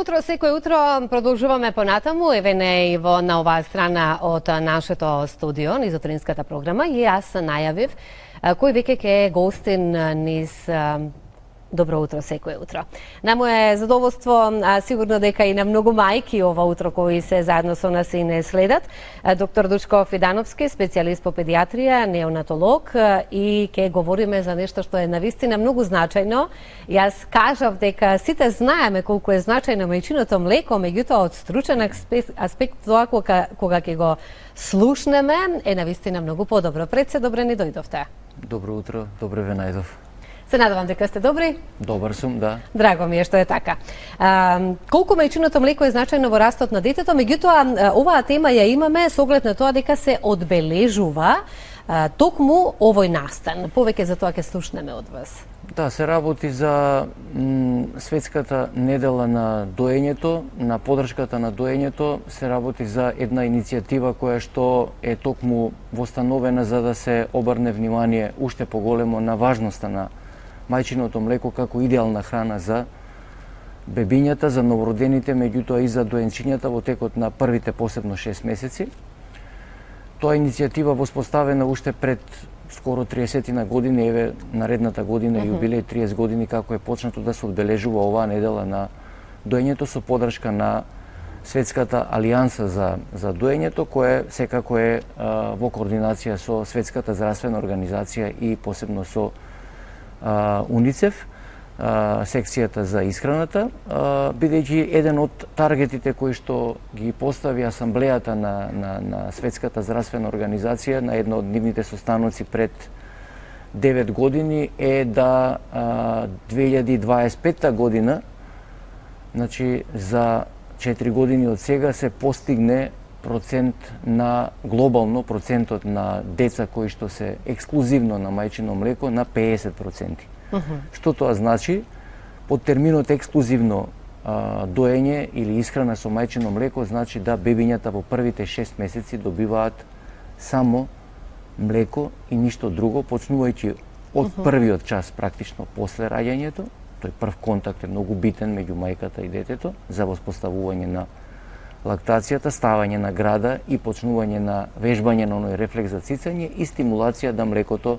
утро, секој утро продолжуваме понатаму, еве не и на оваа страна од нашето студио, низ утринската програма, и јас најавив кој веќе ќе гостин низ Добро утро секое утро. На моје задоволство, сигурно дека и на многу мајки ова утро кои се заедно со нас и не следат. Доктор Дучко Фидановски, специјалист по педиатрија, неонатолог, и ќе говориме за нешто што е навистина многу значајно. Јас кажав дека сите знаеме колку е значајно мајчиното млеко, меѓутоа од стручен аспект тоа кога ќе го слушнеме е навистина многу подобро. Пред се добре ни дојдовте. Добро утро, добре ве најдов. Се надевам дека сте добри. Добар сум, да. Драго ми е што е така. Колку мајчиното млеко е значајно во растот на детето, меѓутоа оваа тема ја имаме со оглед на тоа дека се одбележува токму овој настан. Повеќе за тоа ќе слушнеме од вас. Да, се работи за светската недела на доењето, на поддршката на доењето, се работи за една иницијатива која што е токму востановена за да се обрне внимание уште поголемо на важноста на мајчиното млеко како идеална храна за бебињата, за новородените, меѓутоа и за доенчињата во текот на првите посебно 6 месеци. Тоа иницијатива воспоставена уште пред скоро 30 години, еве наредната година јубилеј 30 години како е почнато да се одбележува оваа недела на доењето со поддршка на Светската алијанса за доењето, кое секако е во координација со Светската здравствена организација и посебно со УНИЦЕФ, секцијата за исхраната, бидејќи еден од таргетите кои што ги постави асамблејата на Светската здравствена организација на една од нивните состаноци пред 9 години е да 2025 година, значи за 4 години од сега, се постигне процент на глобално процентот на деца кои што се ексклузивно на мајчино млеко на 50%. Што тоа значи? Под терминот ексклузивно доење или исхрана со мајчино млеко значи да бебињата во првите 6 месеци добиваат само млеко и ништо друго, почнувајќи од првиот час практично после раѓањето. Тој прв контакт е многу битен меѓу мајката и детето за воспоставување на лактацијата, ставање на града и почнување на вежбање на оној рефлекс за цицање и стимулација да млекото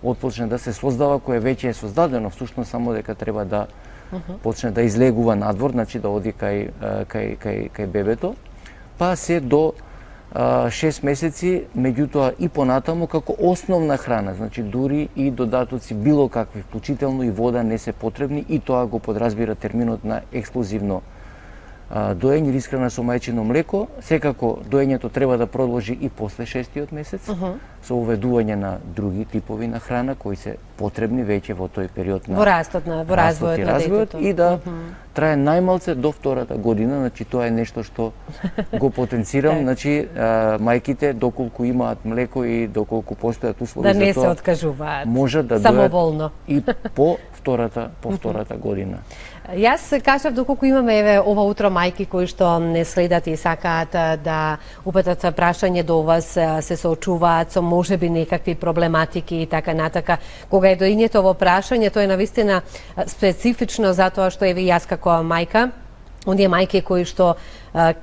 отпочне да се создава, кое веќе е создадено, всушност само дека треба да почне да излегува надвор, значи да оди кај бебето, па се до 6 месеци, меѓутоа и понатаму како основна храна, значи дури и додатоци било какви, вклучително и вода, не се потребни, и тоа го подразбира терминот на ексклузивно доење или исхрана со мајчино млеко. Секако доењето треба да продолжи и после 6-тиот месец со уведување на други типови на храна кои се потребни веќе во тој период на во развојот на детето и да трае најмалце до втората година, значи тоа е нешто што го потенцирам, значи мајките доколку имаат млеко и доколку постојат услови да не за се тоа, откажуваат може да самоволно и по втората година. Јас кажав доколку имаме еве ова утро мајки кои што не следат и сакаат да упатат прашање до вас, се соочуваат со можеби некакви проблематики и така натака. Кога е доињето во прашање, тоа е навистина специфично затоа што еве јас како мајка, оние мајки кои што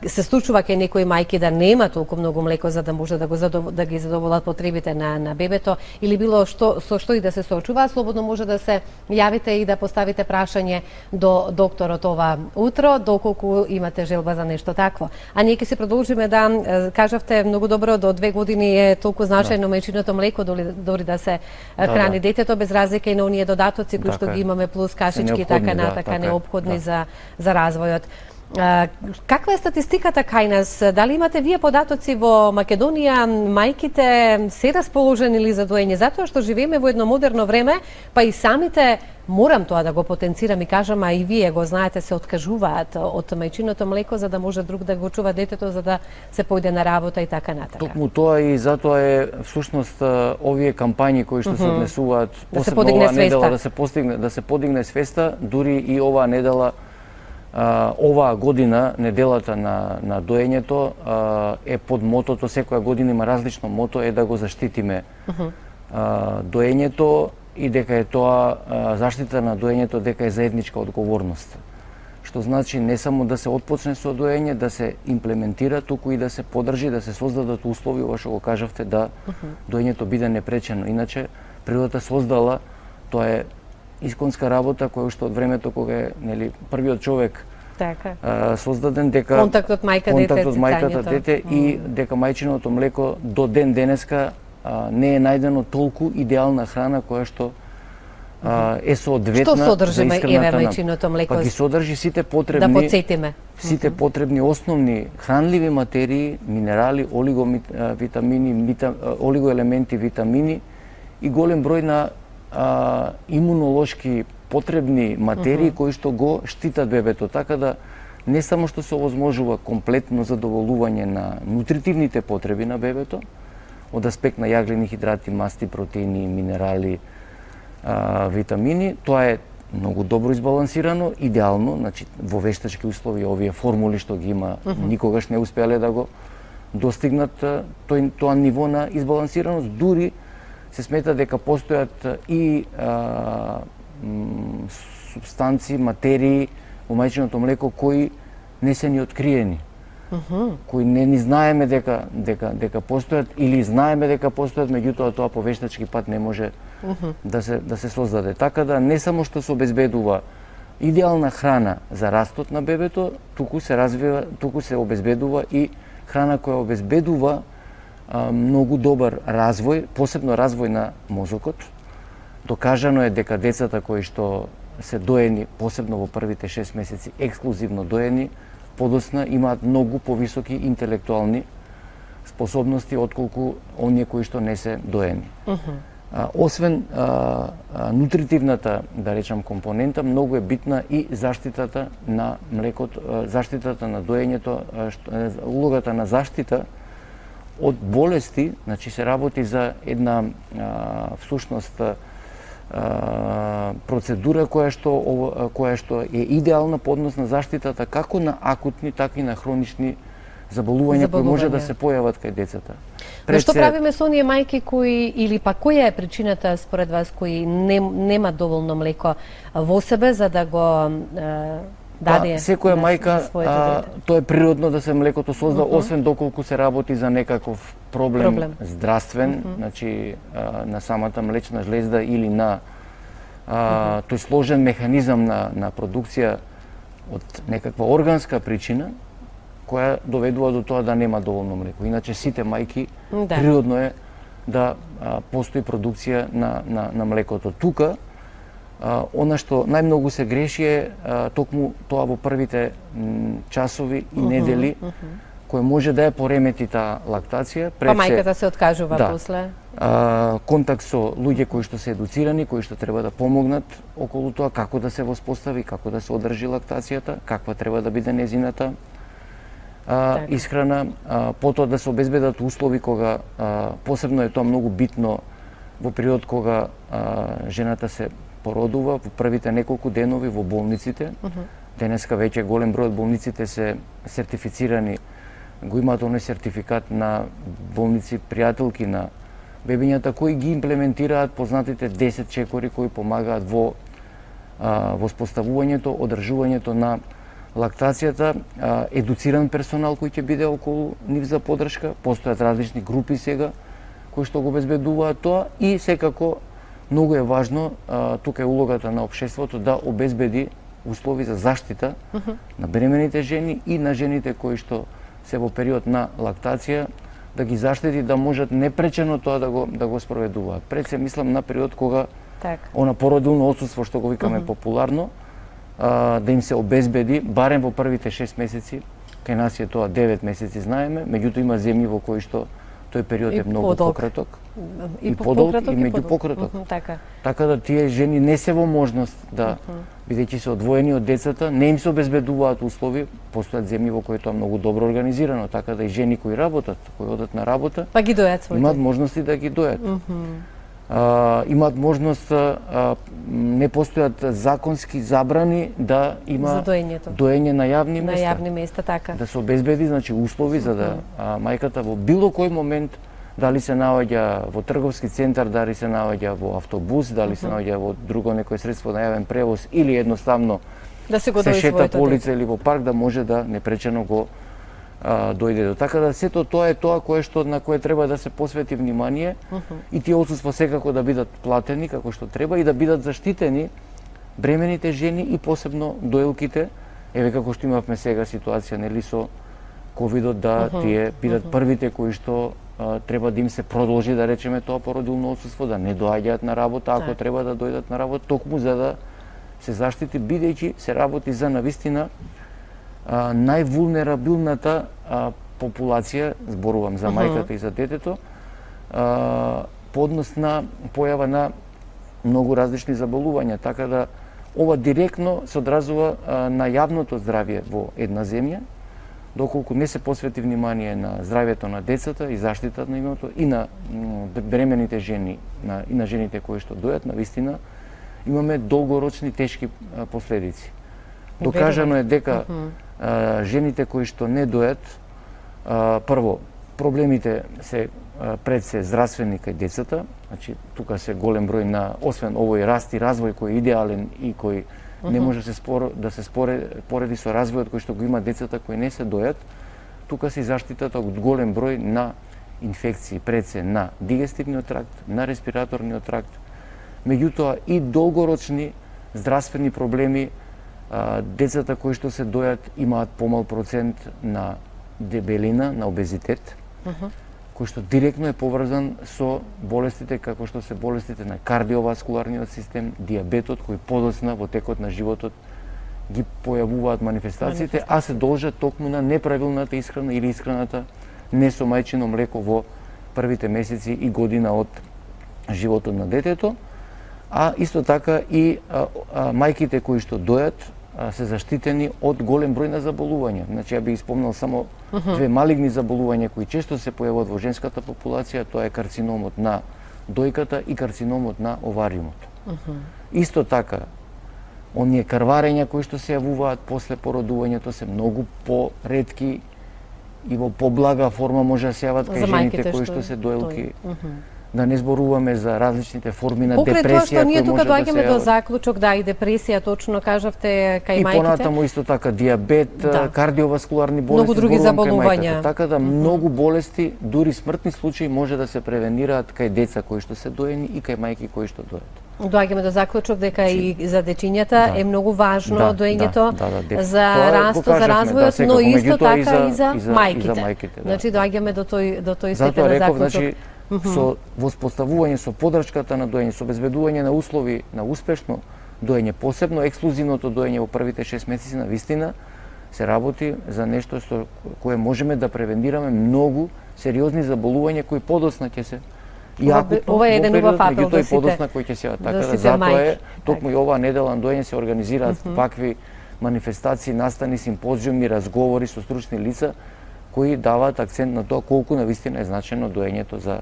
се случува кај некои мајки да нема толку многу млеко за да може да ги задоволат потребите на бебето или било што со што и да се соочуваат, слободно може да се јавите и да поставите прашање до докторот ова утро, доколку имате желба за нешто такво. А ние ќе се продолжиме да кажавте многу добро, до 2 години е толку значајно мајчиното млеко дори да се храни детето без разлика и на оние додатоци кои што ги имаме плюс кашички и така натака неопходни за развојот. Каква е статистиката кај нас? Дали имате вие податоци во Македонија, мајките се расположени ли за доење? Затоа што живееме во едно модерно време, па и самите, морам тоа да го потенцирам и кажам, а и вие го знаете, се откажуваат од мајчиното млеко за да може друг да го чува детето, за да се појде на работа и така натака. Токму тоа и затоа е всушност овие кампањи кои што се однесуваат посебно оваа недела да се подигне свеста, дури и оваа недела. Оваа година, неделата на доењето, е под мотото, секоја година има различно мото, е да го заштитиме доењето и дека е тоа заштита на доењето, дека е заедничка одговорност. што значи не само да се отпочне со доење, да се имплементира, туку и да се подржи, да се создадат услови, ова што го кажавте, да доењето биде непречено. Иначе природата создала, тоа е исконска работа која уште од времето кога е, нели, првиот човек Така. создаден, дека Контактот мајка-дете, дете и дека мајчиното млеко до ден денеска не е најдено толку идеална храна која што е соодветна Што содржи за исхраната мајчиното млеко? Па ги содржи сите Да потребни подсетиме. сите потребни основни хранливи материи, минерали, олиговитамини, олигоелементи, витамини и голем број на имунолошки потребни материи кои што го штитат бебето, така да не само што се овозможува комплетно задоволување на нутритивните потреби на бебето, од аспект на јаглени хидрати, масти, протеини, минерали, витамини, тоа е многу добро избалансирано, идеално, значи во вештачки услови овие формули што ги има никогаш не успеале да го достигнат тоа ниво на избалансираност, дури се смета дека постојат и субстанции, материи во мајчиното млеко кои не се ни откриени. Кои не ни знаеме дека постојат или знаеме дека постојат, меѓутоа тоа по вештачки пат не може да се создаде. Така да не само што се обезбедува идеална храна за растот на бебето, туку се обезбедува и храна која обезбедува многу добар развој, посебно развој на мозокот. Докажано е дека децата кои што се доени, посебно во првите 6 месеци, ексклузивно доени, подоцна имаат многу повисоки интелектуални способности отколку оние кои што не се доени. Освен нутритивната, да речам, компонента, многу е битна и заштитата на млекото, заштитата на доењето, улогата на заштита од болести, значи се работи за една всушност процедура која што е идеална по однос на заштитата како на акутни, така и на хронични заболувања кои може да се појават кај децата. Но што правиме со оние мајки кои, или па која е причината според вас, кои немаат доволно млеко во себе за да го даде секоја мајка, тоа е природно да се млекото созда, освен доколку се работи за некаков проблем. Здравствен, значи на самата млечна жлезда или на тој сложен механизам на продукција од некаква органска причина, која доведува до тоа да нема доволно млеко. Иначе сите мајки природно е да постои продукција на млекото. Тука она што најмногу се греши е токму тоа во првите часови и недели, кој може да ја поремети таа лактација. Па мајката се откажува после. Контакт со луѓе кои што се едуцирани, кои што треба да помогнат околу тоа како да се воспостави, како да се одржи лактацијата, каква треба да биде незината исхрана, потоа да се обезбедат услови кога посебно е тоа многу битно во период кога жената се породува во првите неколку денови во болниците. Денеска веќе голем број од болниците се сертифицирани, го имаат оној сертификат на болници пријателки на бебињата кои ги имплементираат познатите 10 чекори кои помагаат во воспоставувањето, одржувањето на лактацијата, едуциран персонал кој ќе биде околу нив за поддршка, постојат различни групи сега кои што го обезбедуваат тоа и секако многу е важно тука е улогата на општеството да обезбеди услови за заштита на бремените жени и на жените кои што се во период на лактација, да ги заштити да можат непречено тоа да го спроведуваат. Пред се мислам на период кога она породилно отсуство што го викаме популарно, да им се обезбеди барем во првите 6 месеци, кај нас е тоа 9 месеци знаеме, меѓутоа има земји во кои што тој период е многу пократок. И подолг и меѓупократок. Така да тие жени не се во можност да, бидејќи се одвоени од децата, не им се обезбедуваат услови, постојат земји во кои тоа многу добро организирано, така да и жени кои работат, кои одат на работа, па ги дојат своите. Имаат можности да ги дојат. Имаат можност, не постојат законски забрани да има доење на јавни места. На јавни места, така. Да се обезбеди, значи, услови за да мајката во било кој момент, дали се наоѓа во трговски центар, дали се наоѓа во автобус, дали се наоѓа во друго некој средство на јавен превоз или едноставно Да се го се дои шета своето по дете. улица или во парк, да може да непречено го дојде до. Така да сето тоа е тоа на кое треба да се посвети внимание и тие отсуства секако да бидат платени како што треба и да бидат заштитени бремените жени и посебно доилките. Еве како што имавме сега ситуација нели со ковидот, да тие бидат првите кои што треба да им се продолжи, да речеме, тоа породилно отсуство, да не доаѓаат на работа ако треба да дојдат на работа, токму за да се заштити, бидејќи се работи за навистина највулнерабилната популација, зборувам за мајката и за детето, по однос на појава на многу различни заболувања, така да ова директно се одразува на јавното здравје во една земја, доколку не се посвети внимание на здравјето на децата и заштитата на името и на бремените жени и на жените кои што дојат, навистина имаме долгорочни тешки последици. Докажано е дека жените кои што не дојат, прво, проблемите се пред се здравствени кај децата, значи тука се голем број на, освен овој раст и развој кој е идеален и кој не може да се пореди со развојот кој што го има децата кои не се дојат, тука се заштитата од голем број на инфекции пред се на дигестивниот тракт, на респираторниот тракт, меѓутоа и долгорочни здравствени проблеми. Децата кои што се дојат имаат помал процент на дебелина, на обезитет, кој што директно е поврзан со болестите како што се болестите на кардиоваскуларниот систем, дијабетот кој подоцна во текот на животот ги појавуваат манифестациите, а се должат токму на неправилната исхрана или исхраната не со мајчино млеко во првите месеци и година од животот на детето, а исто така и мајките кои што дојат се заштитени од голем број на заболувања. Значи, ја би испомнал само две малигни заболувања кои често се појавуваат во женската популација, тоа е карциномот на дојката и карциномот на овариумот. Исто така, оние крварења кои што се јавуваат после породувањето се многу поретки и во поблага форма може да се јават кај жените кои што се дојлки. Да не зборуваме за различните форми на депресија. Покрај тоа што ние тука да доаѓаме до заклучок, да, и депресија, точно кажавте, кај мајките. И понатаму исто така дијабет, кардиоваскуларни болести, многу други заболувања. Така да многу болести, дури смртни случаи може да се превенираат кај деца кои што се доени и кај мајки кои што дојат. Доаѓаме до заклучок дека и за дечињата е многу важно доењето за растот, за развојот, но исто така и за мајките. Значи доаѓаме до тој степен на заклучок. Со воспоставување, со поддршката на доење, со обезбедување на услови на успешно доење, посебно ексклузивното доење во првите 6 месеци, на вистина се работи за нешто со кое можеме да превенираме многу сериозни заболувања кои подоцна ќе се ова е еден убав апел да сите подоцна кои ќе се јават. Така да затоа е токму и оваа недела на доење се организираат вакви манифестации, настани, симпозиуми, разговори со стручни лица кои даваат акцент на тоа колку навистина е значено доењето за.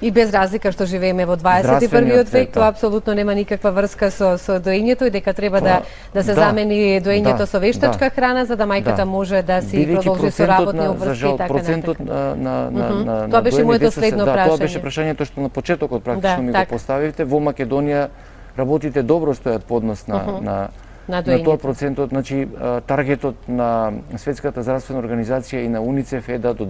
И без разлика што живееме во 21. век, тоа апсолутно нема никаква врска со доењето и дека треба да се замени доењето со вештачка храна за да мајката може да си продолжи со работни обврски и така процентот на тоа беше моето следно прашање. Тоа беше прашањето што на почетокот практично ми го поставивте. Во Македонија работите добро стојат по однос на тоа процентот. Значи таргетот на Светската здравствена организација и на УНИЦЕФ е да до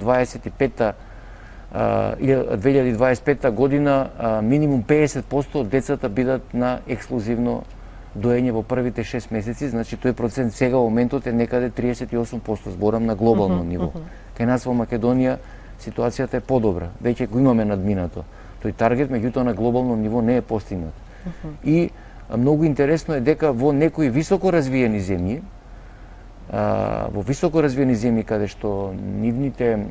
2025 година минимум 50% од децата бидат на ексклузивно доење во првите 6 месеци. Значи тој процент сега во моментот е некаде 38%, зборам на глобално ниво. Кај нас во Македонија ситуацијата е подобра, веќе го имаме надминато тој таргет, меѓутоа на глобално ниво не е постигнат. И многу интересно е дека во некои високо развиени земји, каде што нивните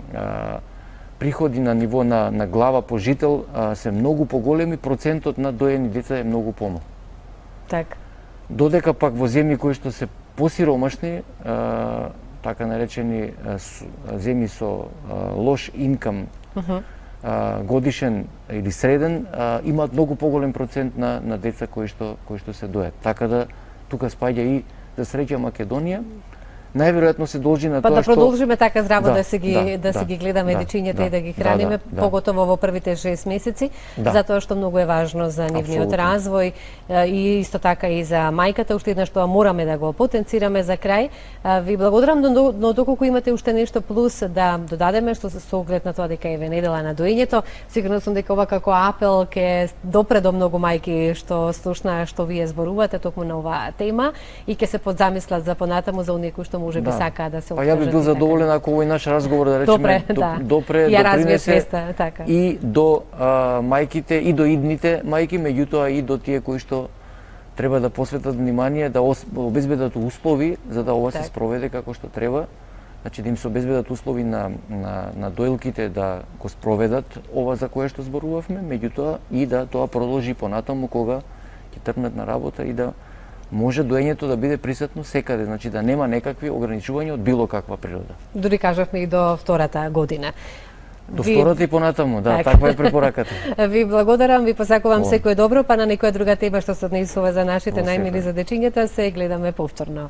приходи на ниво на глава по жител се многу поголеми, процентот на доени деца е многу помал. Така. Додека пак во земји кои што се посиромашни, така наречени земји со лош инкам, годишен или среден, имаат многу поголем процент на деца кои што се дојат. Така да тука спаѓа и за среќа Македонија, најверојатно се должи на Па тоа да што продолжиме така здраво Да, да се ги гледаме дечињата и да ги храниме, поготово во првите 6 месеци, затоа што многу е важно за нивниот развој и исто така и за мајката, уште еднаш тоа мораме да го потенцираме за крај. Ви благодарам, но доколку имате уште нешто плюс да додадеме што се со оглед на тоа дека е недела на доењето, сигурно сум дека ова како апел ќе допре до многу мајки што слушнаа што вие зборувате токму на оваа тема и ќе се подзамислат за понатаму за оние кои што можеби сакаа да се Па ја би бил задоволен ако овој наш разговор да речеме допре допринесе така. И до мајките и до идните мајки, меѓутоа и до тие кои што треба да посветат внимание, да обезбедат услови за да ова се спроведе како што треба. Значи да им се обезбедат услови на доилките да го спроведат ова за кое што зборувавме, меѓутоа и да тоа продолжи понатаму кога ќе тргнат на работа и да може доењето да биде присутно секаде, значи да нема некакви ограничувања од било каква природа. Дури кажавме и до втората година. До втората и понатаму, таква е препораката. Ви благодарам, ви посакувам секое добро, па на некоја друга тема што се однесува за нашите најмили за дечињата се гледаме повторно.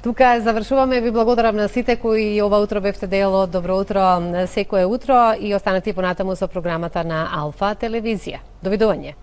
Тука завршуваме, ви благодарам на сите кои ова утро бевте дел од Добро утро секое утро и останете понатаму со програмата на Алфа телевизија. Довидување.